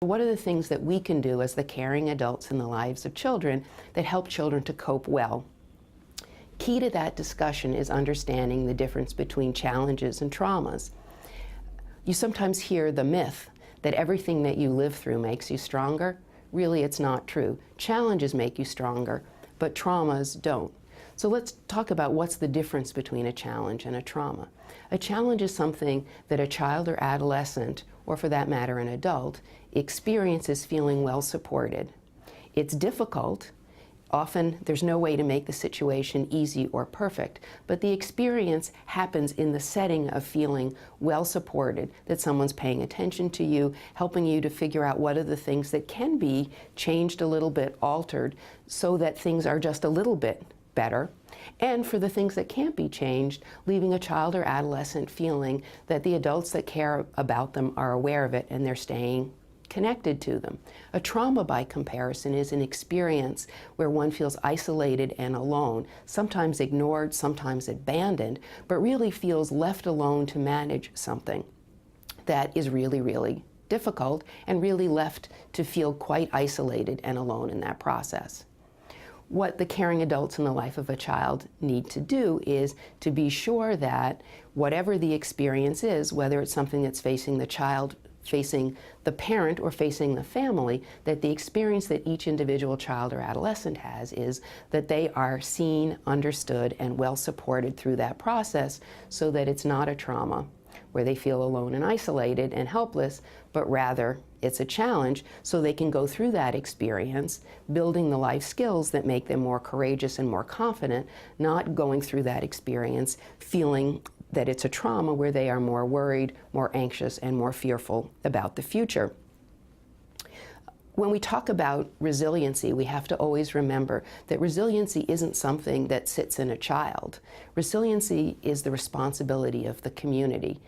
What are the things that we can do as the caring adults in the lives of children that help children to cope well? Key to that discussion is understanding the difference between challenges and traumas. You sometimes hear the myth that everything that you live through makes you stronger. Really, it's not true. Challenges make you stronger, but traumas don't. So let's talk about what's the difference between a challenge and a trauma. A challenge is something that a child or adolescent, or for that matter an adult, experiences feeling well supported. It's difficult. Often there's no way to make the situation easy or perfect, but the experience happens in the setting of feeling well supported, that someone's paying attention to you, helping you to figure out what are the things that can be changed a little bit, altered, so that things are just a little bit better. And for the things that can't be changed, leaving a child or adolescent feeling that the adults that care about them are aware of it and they're staying connected to them. A trauma, by comparison, is an experience where one feels isolated and alone, sometimes ignored, sometimes abandoned, but really feels left alone to manage something that is really, really difficult, and really left to feel quite isolated and alone in that process. What the caring adults in the life of a child need to do is to be sure that whatever the experience is, whether it's something that's facing the child, facing the parent, or facing the family, that the experience that each individual child or adolescent has is that they are seen, understood, and well supported through that process, so that it's not a trauma where they feel alone and isolated and helpless, but rather it's a challenge, so they can go through that experience, building the life skills that make them more courageous and more confident, not going through that experience feeling that it's a trauma where they are more worried, more anxious, and more fearful about the future. When we talk about resiliency, we have to always remember that resiliency isn't something that sits in a child. Resiliency is the responsibility of the community.